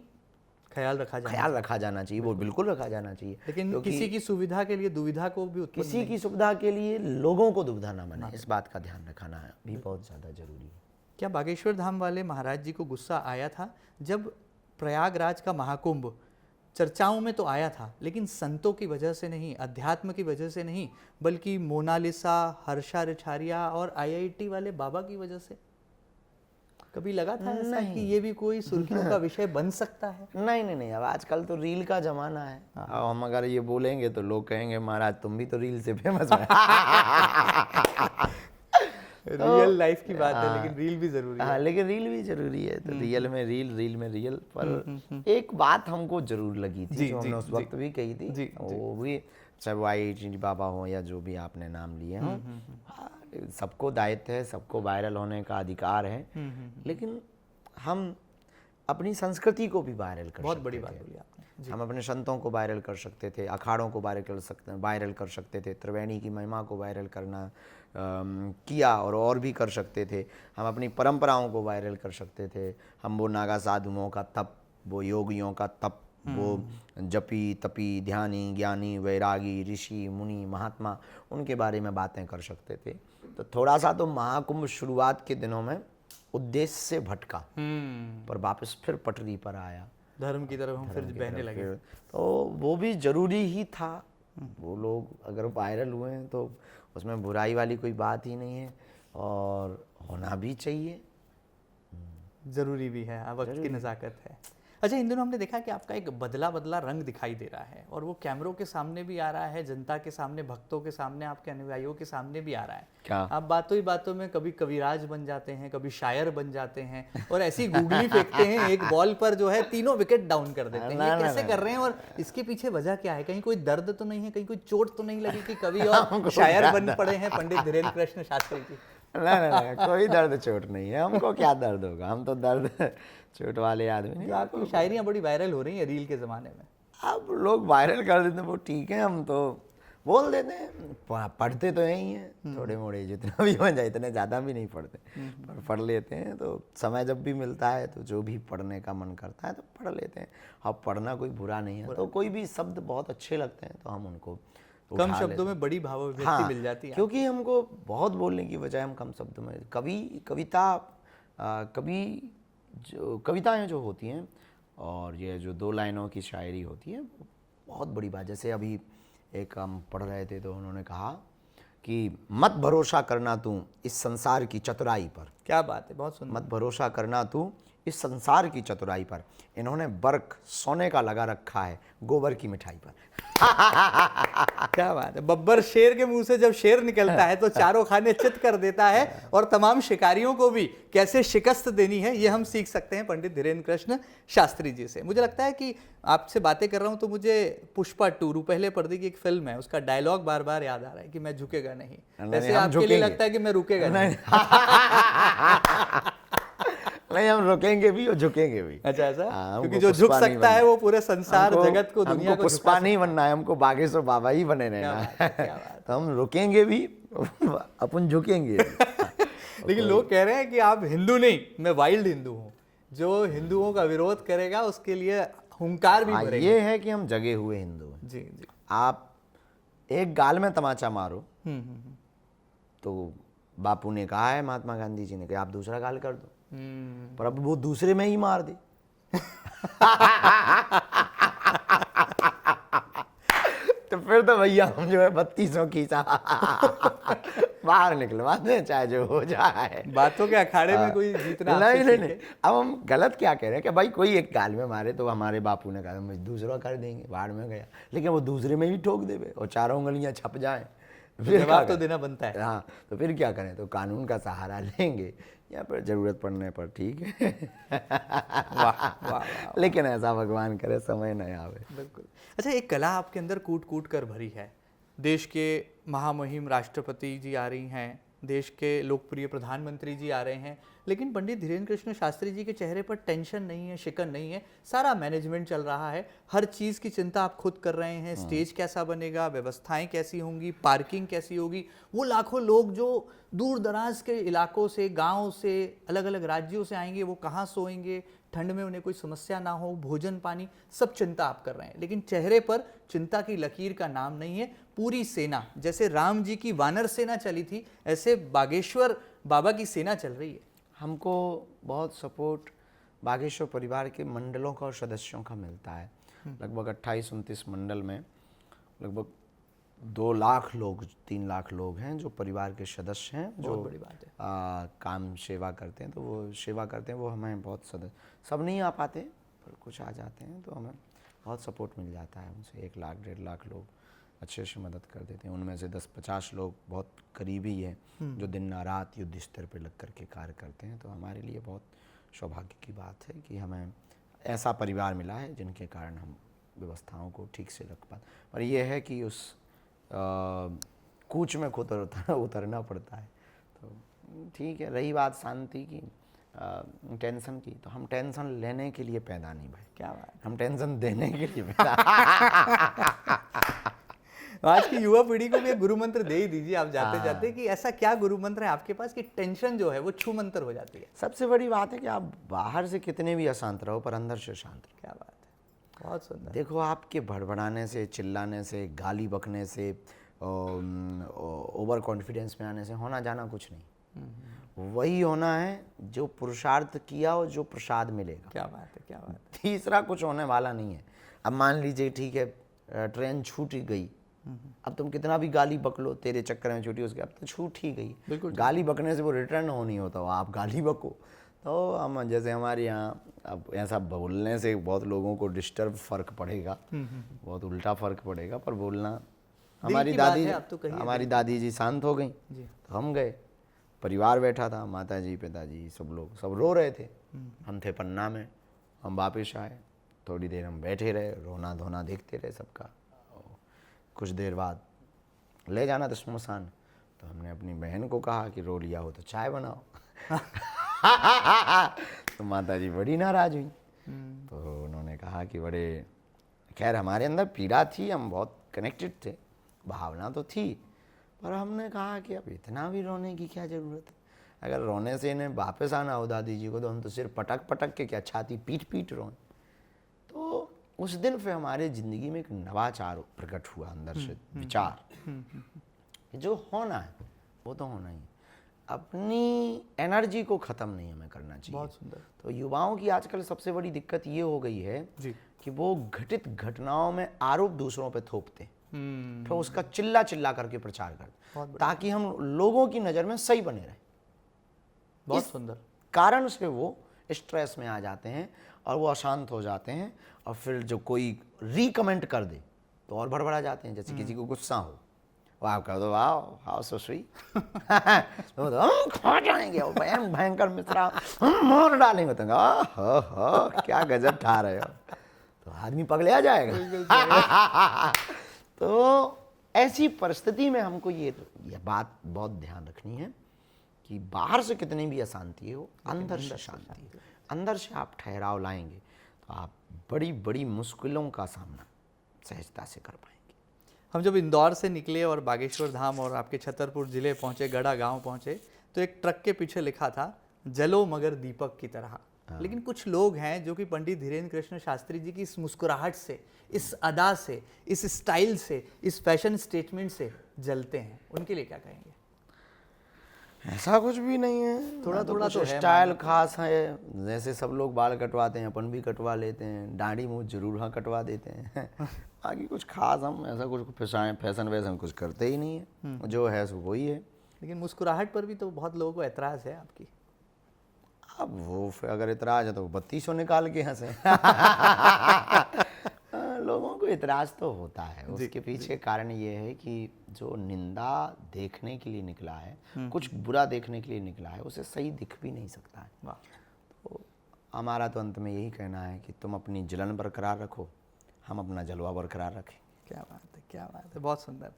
ख्याल रखा जाना चाहिए, वो बिल्कुल रखा जाना चाहिए। लेकिन किसी की सुविधा के लिए दुविधा को भी उत्पन्न किसी की सुविधा के लिए लोगों को दुविधा ना बने, इस बात का ध्यान रखना भी बहुत ज़्यादा जरूरी है। क्या बागेश्वर धाम वाले महाराज जी को गुस्सा आया था जब प्रयागराज का महाकुंभ चर्चाओं में तो आया था, लेकिन संतों की वजह से नहीं, अध्यात्म की वजह से नहीं, बल्कि मोनालिसा, हर्षा रिछारिया और आईआईटी वाले बाबा की वजह से? कभी लगा था ऐसा कि ये भी कोई सुर्खियों का विषय बन सकता है? नहीं, अब आजकल तो रील का जमाना है। अब हम अगर ये बोलेंगे तो लोग कहेंगे महाराज तुम भी तो रील से फेमस हो। रियल लाइफ की बात है, लेकिन रील भी जरूरी है। हाँ, लेकिन रील भी जरूरी है। तो रियल में रील। पर एक बात हमको जरूर लगी थी, जो हमने उस वक्त भी कही थी, वो भी चाहे वो आई बाबा हो या जो भी आपने नाम लिए हों, सबको दायित्व है, सबको वायरल होने का अधिकार है, लेकिन हम अपनी संस्कृति को भी वायरल कर सकते हैं। बहुत बड़ी बात बोली आपने। हम अपने संतों को वायरल कर सकते थे, अखाड़ों को वायरल कर सकते थे, त्रिवेणी की महिमा को वायरल करना किया और भी कर सकते थे। हम अपनी परंपराओं को वायरल कर सकते थे। हम वो नागा साधुओं का तप, वो योगियों का तप, वो जपी तपी ध्यानी ज्ञानी वैरागी ऋषि मुनि महात्मा, उनके बारे में बातें कर सकते थे। तो थोड़ा सा तो महाकुंभ शुरुआत के दिनों में उद्देश्य से भटका, पर वापस फिर पटरी पर आया, धर्म की तरफ हम फिर बहने लगे। तो वो भी जरूरी ही था। वो लोग अगर वायरल हुए हैं तो उसमें बुराई वाली कोई बात ही नहीं है, और होना भी चाहिए, जरूरी भी है, वक्त की नज़ाकत है। अच्छा, इन दिनों हमने देखा कि आपका एक बदला बदला रंग दिखाई दे रहा है, और वो कैमरों के सामने भी आ रहा है, जनता के सामने, भक्तों के सामने, आपके अनुयायियों के सामने भी आ रहा है। क्या आप बातों ही बातों में कभी कविराज बन जाते हैं, कभी शायर बन जाते हैं, और ऐसी गूगली फेंकते हैं एक बॉल पर जो है 3 विकेट डाउन कर देते हैं। ये कैसे कर रहे हैं, और इसके पीछे वजह क्या है? कहीं कोई दर्द तो नहीं है, कहीं कोई चोट तो नहीं लगी कि कवि और शायर बन पड़े हैं पंडित धीरेन्द्र कृष्ण शास्त्री जी? नहीं, कोई दर्द चोट नहीं है, हमको क्या दर्द होगा, हम तो दर्द चोट वाले आदमी नहीं। आपकी शायरियाँ बड़ी वायरल हो रही हैं रील के ज़माने में। अब लोग वायरल कर देते हैं, वो ठीक है, हम तो बोल देते हैं। पढ़ते तो यही हैं थोड़े मोड़े, जितना भी बन जाए, इतने ज़्यादा भी नहीं पढ़ते, पर पढ़ लेते हैं। तो समय जब भी मिलता है तो जो भी पढ़ने का मन करता है तो पढ़ लेते हैं। अब पढ़ना कोई बुरा नहीं है, तो कोई भी शब्द बहुत अच्छे लगते हैं तो हम उनको कम शब्दों में बड़ी भाव अभिव्यक्ति मिल जाती है। क्योंकि हमको बहुत बोलने की बजाय हम कम शब्दों में कविताएं जो होती हैं, और ये जो 2 लाइनों की शायरी होती है, वो बहुत बड़ी बात। जैसे अभी एक हम पढ़ रहे थे तो उन्होंने कहा कि मत भरोसा करना तू इस संसार की चतुराई पर। क्या बात है, बहुत सुंदर। मत भरोसा करना तू इस संसार की चतुराई पर, इन्होंने बर्क सोने का लगा रखा है गोबर की मिठाई पर। क्या बात है। बब्बर शेर के मुंह से जब शेर निकलता है तो चारों खाने चित कर देता है, और तमाम शिकारियों को भी कैसे शिकस्त देनी है ये हम सीख सकते हैं पंडित धीरेन्द्र कृष्ण शास्त्री जी से। मुझे लगता है कि आपसे बातें कर रहा हूं तो मुझे पुष्पा 2 रूपहले पर्दे की एक फिल्म है, उसका डायलॉग बार बार याद आ रहा है कि मैं झुकेगा नहीं। वैसे आपके लिए लगता है कि मैं रुकेगा नहीं? नहीं, हम रुकेंगे भी और झुकेंगे भी। अच्छा, ऐसा? क्योंकि जो झुक सकता है वो पूरे संसार जगत को, दुनिया को पुष्पा नहीं बनना है, हमको बागेश्वर बाबा ही बने रहना है। तो हम रुकेंगे भी, अपन झुकेंगे। लेकिन लोग कह रहे हैं कि आप हिंदू नहीं, मैं वाइल्ड हिंदू हूँ, जो हिंदुओं का विरोध करेगा उसके लिए हुंकार भी भरेगा। ये है कि हम जगे हुए हिंदू हैं। जी जी। आप एक गाल में तमाचा मारो तो बापू ने कहा है, महात्मा गांधी जी ने, कि आप दूसरा गाल कर दो, पर अब वो दूसरे में ही मार दे। तो फिर तो भैया हम जो है 3200 खींचा बाहर निकलवा दें, चाहे जो हो जाए। बातों के अखाड़े में कोई जीतना नहीं। अब हम गलत क्या कह रहे हैं कि भाई कोई एक गाल में मारे तो हमारे बापू ने कहा हम दूसरा कर देंगे, बाढ़ में गया, लेकिन वो दूसरे में ही ठोक देवे और चारों उंगलियां छप जाए, फिर जवाब तो देना बनता है। हाँ, तो फिर क्या करें? तो कानून का सहारा लेंगे, या फिर जरूरत पड़ने पर ठीक है। वाह, वाह। लेकिन ऐसा भगवान करे समय न आवे। बिल्कुल। अच्छा, एक कला आपके अंदर कूट कूट कर भरी है। देश के महामहिम राष्ट्रपति जी आ रही हैं, देश के लोकप्रिय प्रधानमंत्री जी आ रहे हैं, लेकिन पंडित धीरेन्द्र कृष्ण शास्त्री जी के चेहरे पर टेंशन नहीं है, शिकन नहीं है। सारा मैनेजमेंट चल रहा है, हर चीज़ की चिंता आप खुद कर रहे हैं। स्टेज कैसा बनेगा, व्यवस्थाएं कैसी होंगी, पार्किंग कैसी होगी, वो लाखों लोग जो दूर दराज के इलाकों से, गाँव से, अलग अलग राज्यों से आएंगे, वो कहाँ सोएंगे, ठंड में उन्हें कोई समस्या ना हो, भोजन पानी, सब चिंता आप कर रहे हैं। लेकिन चेहरे पर चिंता की लकीर का नाम नहीं है। पूरी सेना, जैसे राम जी की वानर सेना चली थी, ऐसे बागेश्वर बाबा की सेना चल रही है। हमको बहुत सपोर्ट बागेश्वर परिवार के मंडलों का और सदस्यों का मिलता है। लगभग 28-29 मंडल में लगभग 2 लाख लोग, 3 लाख लोग हैं जो परिवार के सदस्य हैं, जो बड़ी बात है। काम सेवा करते हैं। तो वो सेवा करते हैं, वो हमें बहुत सब नहीं आ पाते, पर कुछ आ जाते हैं, तो हमें बहुत सपोर्ट मिल जाता है उनसे। 1 लाख 1.5 लाख लोग अच्छे से मदद कर देते हैं। उनमें से 10-50 लोग बहुत करीबी हैं, जो दिन रात युद्ध स्तर पर लग कर के कार्य करते हैं। तो हमारे लिए बहुत सौभाग्य की बात है कि हमें ऐसा परिवार मिला है जिनके कारण हम व्यवस्थाओं को ठीक से रख पाते। पर यह है कि उस कूच में खुद उतरना पड़ता है। तो ठीक है। रही बात शांति की, टेंशन की, तो हम टेंशन लेने के लिए पैदा नहीं भाई, क्या बात हम टेंशन देने के लिए पैदा। आज की युवा पीढ़ी को भी एक गुरु मंत्र दे ही दीजिए आप जाते जाते, कि ऐसा क्या गुरु मंत्र है आपके पास कि टेंशन जो है वो छू मंत्र हो जाती है। सबसे बड़ी बात है कि आप बाहर से कितने भी अशांत रहो पर अंदर से शांत रहो। क्या बात है, बहुत सुंदर। देखो, आपके भड़बड़ाने से, चिल्लाने से, गाली बकने से, ओवर कॉन्फिडेंस में आने से होना जाना कुछ नहीं। वही होना है जो पुरुषार्थ किया और जो प्रसाद मिलेगा। क्या बात है, क्या बात है। तीसरा कुछ होने वाला नहीं है। अब मान लीजिए ठीक है, ट्रेन छूट ही गई, अब तुम कितना भी गाली बक लो, तेरे चक्कर में छूटी, उसके अब तो छूट ही गई। बिल्कुल गाली बकने से वो रिटर्न हो नहीं होता, आप गाली बको। तो हम जैसे हमारे यहाँ अब ऐसा बोलने से बहुत लोगों को डिस्टर्ब फर्क पड़ेगा, बहुत उल्टा फर्क पड़ेगा, पर बोलना हमारी की बात दादी है, अब तो कहिए। हमारी दादी जी शांत हो गई, जी। तो हम गए, परिवार बैठा था, माता जी, पिताजी, सब लोग, सब रो रहे थे, हम थे पन्ना में, हम वापिस आए, थोड़ी देर हम बैठे रहे, रोना धोना देखते रहे सबका। कुछ देर बाद ले जाना था श्मशान, तो हमने अपनी बहन को कहा कि रो लिया हो तो चाय बनाओ। तो माता जी बड़ी नाराज हुई, तो उन्होंने कहा कि बड़े, खैर हमारे अंदर पीड़ा थी, हम बहुत कनेक्टेड थे, भावना तो थी, पर हमने कहा कि अब इतना भी रोने की क्या ज़रूरत है। अगर रोने से इन्हें वापस आना हो दादी जी को, तो हम तो सिर्फ पटक पटक के क्या छाती पीट पीट रोएं। तो उस दिन फिर हमारे ज़िंदगी में एक नवाचार प्रकट हुआ अंदर से, विचार, जो होना है वो तो होना ही है। अपनी एनर्जी को ख़त्म नहीं हमें करना चाहिए। बहुत सुंदर। तो युवाओं की आजकल सबसे बड़ी दिक्कत ये हो गई है जी। कि वो घटित घटनाओं में आरोप दूसरों पे थोपते हैं, फिर उसका चिल्ला चिल्ला करके प्रचार करते, ताकि हम लोगों की नज़र में सही बने रहें। बहुत सुंदर। कारण से वो स्ट्रेस में आ जाते हैं और वो अशांत हो जाते हैं, और फिर जो कोई रीकमेंट कर दे तो और भड़बड़ा जाते हैं। जैसे किसी को गुस्सा हो, वो आप कह दो वाह हाउ सो स्वीट, तो हम खा जाएंगे, और भयंकर मित्रा हम मार डालेंगे, तो हो क्या गजब ठा रहे हो, तो आदमी पगला जाएगा। तो ऐसी परिस्थिति में हमको ये बात बहुत ध्यान रखनी है कि बाहर से कितनी भी अशांति हो, अंदर से शांति है। अंदर से आप ठहराव लाएंगे तो आप बड़ी बड़ी मुश्किलों का सामना सहजता से कर पाएंगे। हम जब इंदौर से निकले और बागेश्वर धाम और आपके छतरपुर जिले पहुंचे, गढ़ा गांव पहुंचे, तो एक ट्रक के पीछे लिखा था जलो मगर दीपक की तरह। लेकिन कुछ लोग हैं जो कि पंडित धीरेन्द्र कृष्ण शास्त्री जी की इस मुस्कुराहट से, इस अदा से, इस स्टाइल से, इस फैशन स्टेटमेंट से जलते हैं, उनके लिए क्या कहेंगे? ऐसा कुछ भी नहीं है, थोड़ा थोड़ा तो है, स्टाइल खास है। जैसे सब लोग बाल कटवाते हैं, अपन भी कटवा लेते हैं, दाढ़ी मूंछ जरूर हाँ कटवा देते हैं। बाकी कुछ खास हम ऐसा कुछ फैशन वैसन कुछ करते ही नहीं है, जो है सो वही है। लेकिन मुस्कुराहट पर भी तो बहुत लोगों को ऐतराज़ है आपकी। अब वो फिर अगर इतराज है तो 3200 निकाल के हंसे। लोगों को इतराज तो होता है, उसके पीछे कारण ये है कि जो निंदा देखने के लिए निकला है, कुछ बुरा देखने के लिए निकला है, उसे सही दिख भी नहीं सकता है। तो हमारा तो अंत में यही कहना है कि तुम अपनी जलन बरकरार रखो, हम अपना जलवा बरकरार रखें। क्या बात है, क्या बात है, बहुत सुंदर।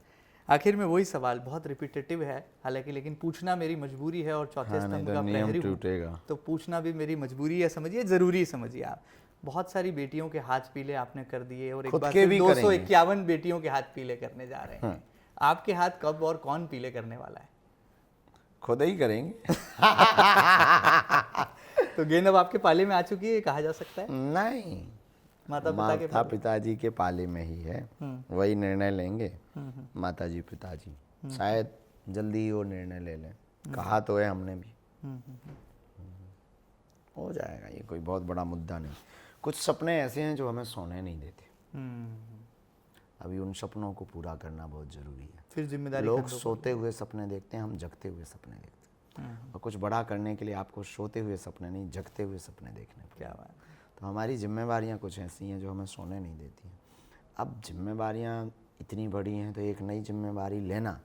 आखिर में वही सवाल बहुत रिपीटेटिव है हालांकि, लेकिन पूछना मेरी मजबूरी है, और चौथे स्तंभ का प्रहरी हूं, तो पूछना भी मेरी मजबूरी है, समझिए, जरूरी समझिए आप। बहुत सारी बेटियों के हाथ पीले आपने कर दिए, और एक बार 251 बेटियों के हाथ पीले करने जा रहे हैं। आपके हाथ कब और कौन पीले करने वाला है? खुद ही करेंगे। तो गेंद अब आपके पाले में आ चुकी है, कहा जा सकता है? नहीं, माता पिताजी के पाले में ही है, वही निर्णय लेंगे। माता जी पिताजी शायद जल्दी ही वो निर्णय ले लें, कहा तो है हमने भी। हो जाएगा, ये कोई बहुत बड़ा मुद्दा नहीं। कुछ सपने ऐसे हैं जो हमें सोने नहीं देते, अभी उन सपनों को पूरा करना बहुत जरूरी है। फिर जिम्मेदारी, लोग सोते हुए सपने देखते हैं, हम जगते हुए सपने देखते हैं, और कुछ बड़ा करने के लिए आपको सोते हुए सपने नहीं, जगते हुए सपने देखने पड़ते। क्या बात है। तो हमारी जिम्मेवारियां कुछ ऐसी हैं जो हमें सोने नहीं देती हैं। अब जिम्मेवारियां इतनी बड़ी हैं तो एक नई जिम्मेवारी लेना,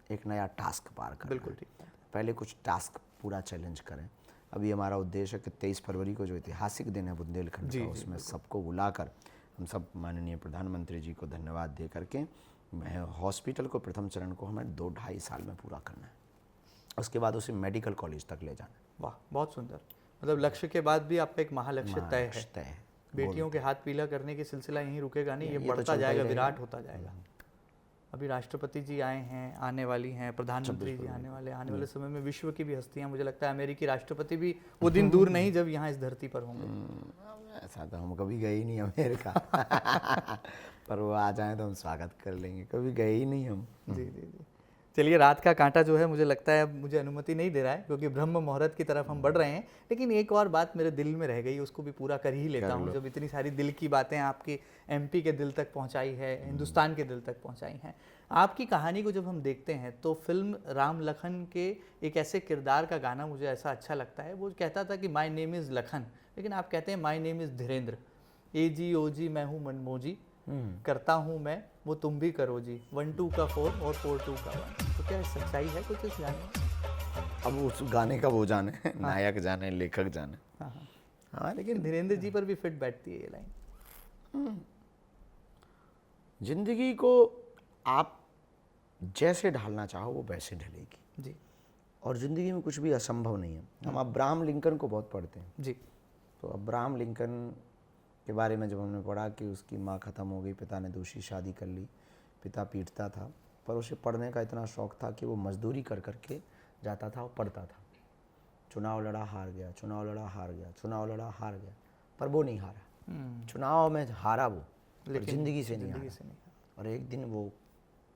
एक नया टास्क पार करना। बिल्कुल ठीक है। पहले कुछ टास्क पूरा चैलेंज करें। अभी हमारा उद्देश्य है कि 23 फरवरी को जो ऐतिहासिक दिन है बुंदेलखंड का, उसमें सबको बुलाकर हम सब माननीय प्रधानमंत्री जी को धन्यवाद दे करके हॉस्पिटल को प्रथम चरण को हमें 2-2.5 साल में पूरा करना है। उसके बाद उसे मेडिकल कॉलेज तक ले जाना है। वाह, बहुत सुंदर। मतलब लक्ष्य के बाद भी आपका एक महालक्ष्य तय है। तय है। बेटियों के हाथ पीला करने की सिलसिला यहीं रुकेगा नहीं, ये तो बढ़ता चलता ही जाएगा, रहेगा। विराट होता जाएगा। अभी राष्ट्रपति जी आए हैं, आने वाली हैं, प्रधानमंत्री जी आने वाले, आने वाले समय में विश्व की भी हस्तियां, मुझे लगता है अमेरिकी राष्ट्रपति भी वो दिन दूर नहीं जब यहाँ इस धरती पर होंगे। ऐसा तो हम कभी गए ही नहीं अमेरिका पर वो आ जाए तो हम स्वागत कर लेंगे, कभी गए ही नहीं हम। जी जी जी। चलिए, रात का कांटा जो है मुझे लगता है मुझे अनुमति नहीं दे रहा है, क्योंकि ब्रह्म मुहूर्त की तरफ हम बढ़ रहे हैं, लेकिन एक और बात मेरे दिल में रह गई, उसको भी पूरा कर ही लेता हूँ। जब इतनी सारी दिल की बातें आपकी एमपी के दिल तक पहुँचाई है, हिंदुस्तान के दिल तक पहुँचाई हैं, आपकी कहानी को जब हम देखते हैं तो फिल्म राम लखन के एक ऐसे किरदार का गाना मुझे ऐसा अच्छा लगता है। वो कहता था कि माई नेम इज़ लखन, लेकिन आप कहते हैं माई नेम इज़ धीरेन्द्र। ए जी ओ जी मैं हूँ मनमोजी, करता हूँ मैं वो तुम भी करो जी, 1 2 का 4 और 4 2 का 1। तो क्या सच्चाई है कुछ इस गाने में? अब उस गाने का वो जाने, नायक जाने, लेखक जाने। हाँ, लेकिन धीरेन्द्र जी पर भी फिट बैठती है ये लाइन। जिंदगी को आप जैसे ढालना चाहो वो वैसे ढलेगी जी। और ज़िंदगी में कुछ भी असंभव नहीं है। हम अब्राहम लिंकन को बहुत पढ़ते हैं जी। तो अब्राहम लिंकन के बारे में जब हमने पढ़ा कि उसकी माँ ख़त्म हो गई, पिता ने दूसरी शादी कर ली, पिता पीटता था, पर उसे पढ़ने का इतना शौक़ था कि वो मजदूरी कर करके जाता था और पढ़ता था। चुनाव लड़ा, हार गया, चुनाव लड़ा, हार गया, चुनाव लड़ा, हार गया, पर वो नहीं हारा। चुनाव में हारा वो, लेकिन ज़िंदगी से नहीं हारा। और एक दिन वो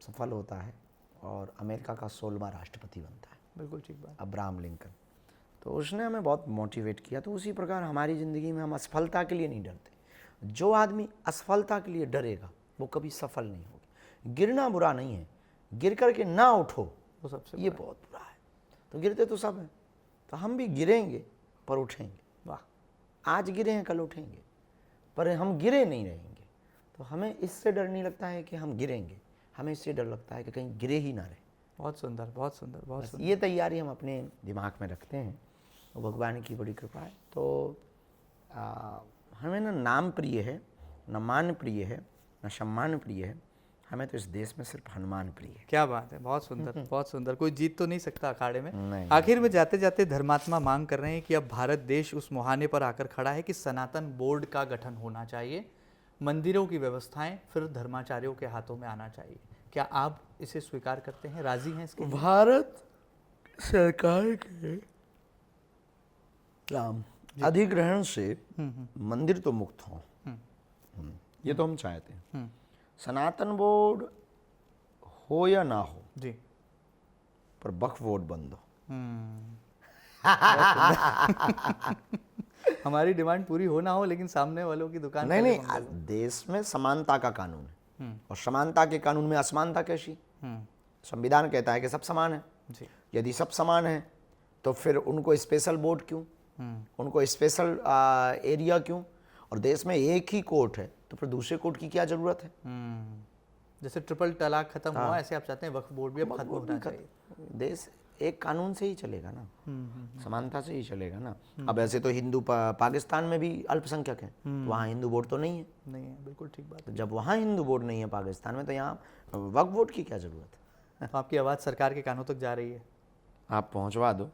सफल होता है और अमेरिका का 16वां राष्ट्रपति बनता है। बिल्कुल ठीक बात। अब्राहम लिंकन, तो उसने हमें बहुत मोटिवेट किया। तो उसी प्रकार हमारी ज़िंदगी में हम असफलता के लिए नहीं डरते। जो आदमी असफलता के लिए डरेगा वो कभी सफल नहीं होगा। गिरना बुरा नहीं है, गिर करके ना उठो वो सबसे ये बहुत बुरा है। तो गिरते तो सब हैं, तो हम भी गिरेंगे पर उठेंगे। वाह। आज गिरे हैं कल उठेंगे, पर हम गिरे नहीं रहेंगे। तो हमें इससे डर नहीं लगता है कि हम गिरेंगे, हमें इससे डर लगता है कि कहीं गिरे ही ना रहे। बहुत सुंदर, बहुत सुंदर, बहुत सुंदर। ये तैयारी हम अपने दिमाग में रखते हैं, वो भगवान की बड़ी कृपा है। तो हमें ना नाम प्रिय है, न मान प्रिय है, न सम्मान प्रिय है, हमें तो इस देश में सिर्फ हनुमान प्रिय है। क्या बात है, बहुत सुंदर, बहुत सुंदर। कोई जीत तो नहीं सकता अखाड़े में। नहीं। आखिर में जाते जाते धर्मात्मा मांग कर रहे हैं कि अब भारत देश उस मुहाने पर आकर खड़ा है कि सनातन बोर्ड का गठन होना चाहिए, मंदिरों की व्यवस्थाएं फिर धर्माचार्यों के हाथों में आना चाहिए। क्या आप इसे स्वीकार करते हैं, राजी हैं इसके? भारत सरकार के राम अधिग्रहण से मंदिर तो मुक्त हों, ये तो हम चाहते हैं। सनातन बोर्ड हो या ना हो जी, पर वक्फ बोर्ड बंद हो। हमारी डिमांड पूरी हो ना हो, लेकिन सामने वालों की दुकान नहीं नहीं, देश में समानता का कानून है और समानता के कानून में असमानता कैसी? संविधान कहता है कि सब समान है। जी। यदि सब समान है तो फिर उनको स्पेशल बोर्ड क्यों, उनको स्पेशल एरिया क्यों? और देश में एक ही कोर्ट है तो फिर दूसरे कोर्ट की क्या जरूरत है? जैसे ट्रिपल तलाक खत्म हुआ, ऐसे आप चाहते हैं वक्फ बोर्ड भी अब खत्म होना चाहिए। देश एक कानून से ही चलेगा ना, समानता से ही चलेगा ना। अब ऐसे तो हिंदू पाकिस्तान में भी अल्पसंख्यक हैं, तो वहाँ हिंदू बोर्ड तो नहीं है। नहीं है, बिल्कुल ठीक बात। तो जब वहाँ हिंदू बोर्ड नहीं है पाकिस्तान में, तो यहाँ वक्फ बोर्ड की क्या जरूरत है? तो आपकी आवाज़ सरकार के कानों तक जा रही है, आप पहुँचवा दो।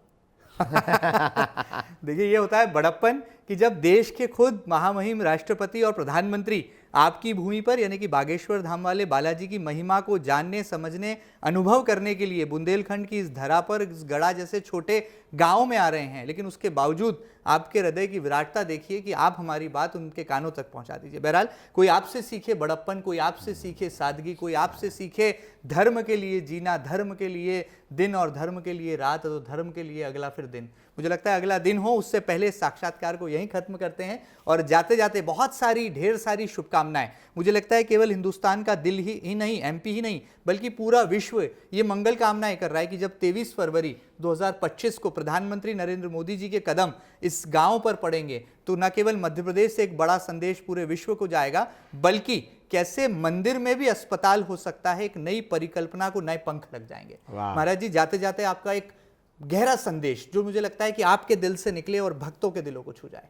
देखिए, ये होता है बड़प्पन कि जब देश के खुद महामहिम राष्ट्रपति और प्रधानमंत्री आपकी भूमि पर यानी कि बागेश्वर धाम वाले बालाजी की महिमा को जानने, समझने, अनुभव करने के लिए बुंदेलखंड की इस धरा पर, इस गढ़ा जैसे छोटे गांव में आ रहे हैं, लेकिन उसके बावजूद आपके हृदय की विराटता देखिए कि आप हमारी बात उनके कानों तक पहुंचा दीजिए। बहरहाल, कोई आपसे सीखे बड़प्पन, कोई आपसे सीखे सादगी, कोई आपसे सीखे धर्म के लिए जीना, धर्म के लिए दिन और धर्म के लिए रात, तो धर्म के लिए अगला फिर दिन। मुझे लगता है अगला दिन हो उससे पहले साक्षात्कार को यहीं खत्म करते हैं और जाते जाते बहुत सारी, ढेर सारी शुभकामनाएं। मुझे लगता है केवल हिंदुस्तान का दिल ही नहीं, एमपी ही नहीं, बल्कि पूरा विश्व ये मंगल कामनाएं कर रहा है कि जब 23 फरवरी 2025 को प्रधानमंत्री नरेंद्र मोदी जी के कदम इस गांव पर पड़ेंगे, तो न केवल मध्य प्रदेश से एक बड़ा संदेश पूरे विश्व को जाएगा, बल्कि कैसे मंदिर में भी अस्पताल हो सकता है, एक नई परिकल्पना को नए पंख लग जाएंगे। महाराज जी, जाते जाते आपका एक गहरा संदेश जो मुझे लगता है कि आपके दिल से निकले और भक्तों के दिलों को छू जाए।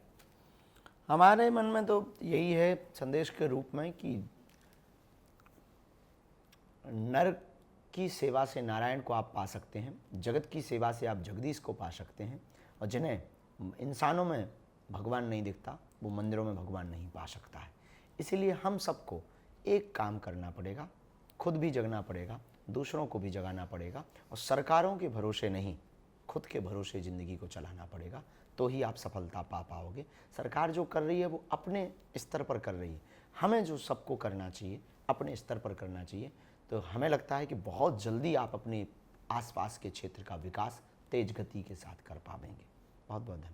हमारे मन में तो यही है संदेश के रूप में कि नर की सेवा से नारायण को आप पा सकते हैं, जगत की सेवा से आप जगदीश को पा सकते हैं, और जिन्हें इंसानों में भगवान नहीं दिखता, वो मंदिरों में भगवान नहीं पा सकता है। इसीलिए हम सबको एक काम करना पड़ेगा, खुद भी जगना पड़ेगा, दूसरों को भी जगाना पड़ेगा, और सरकारों के भरोसे नहीं, खुद के भरोसे ज़िंदगी को चलाना पड़ेगा, तो ही आप सफलता पा पाओगे। सरकार जो कर रही है वो अपने स्तर पर कर रही है, हमें जो सबको करना चाहिए अपने स्तर पर करना चाहिए। तो हमें लगता है कि बहुत जल्दी आप अपने आसपास के क्षेत्र का विकास तेज गति के साथ कर पाएंगे। बहुत बहुत धन्यवाद।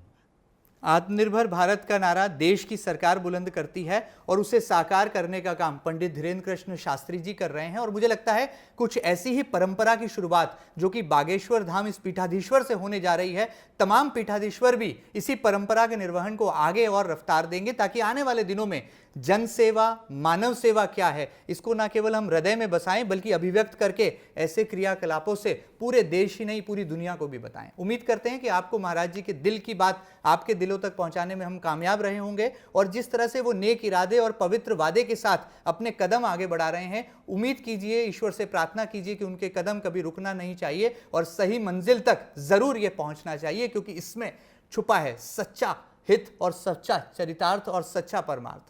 आत्मनिर्भर भारत का नारा देश की सरकार बुलंद करती है और उसे साकार करने का काम पंडित धीरेन्द्र कृष्ण शास्त्री जी कर रहे हैं। और मुझे लगता है कुछ ऐसी ही परंपरा की शुरुआत जो कि बागेश्वर धाम इस पीठाधीश्वर से होने जा रही है, तमाम पीठाधीश्वर भी इसी परंपरा के निर्वहन को आगे और रफ्तार देंगे, ताकि आने वाले दिनों में जन सेवा, मानव सेवा क्या है, इसको ना केवल हम हृदय में बसाएं बल्कि अभिव्यक्त करके ऐसे क्रियाकलापों से पूरे देश ही नहीं पूरी दुनिया को भी बताएं। उम्मीद करते हैं कि आपको महाराज जी के दिल की बात आपके दिलों तक पहुंचाने में हम कामयाब रहे होंगे, और जिस तरह से वो नेक इरादे और पवित्र वादे के साथ अपने कदम आगे बढ़ा रहे हैं, उम्मीद कीजिए, ईश्वर से प्रार्थना कीजिए कि उनके कदम कभी रुकना नहीं चाहिए और सही मंजिल तक जरूर ये पहुंचना चाहिए, क्योंकि इसमें छुपा है सच्चा हित और सच्चा चरितार्थ और सच्चा परमार्थ।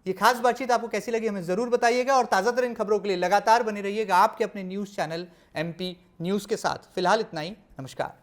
ये खास बातचीत आपको कैसी लगी हमें जरूर बताइएगा, और ताजा तरीन खबरों के लिए लगातार बने रहिएगा आपके अपने न्यूज चैनल MP न्यूज के साथ। फिलहाल इतना ही, नमस्कार।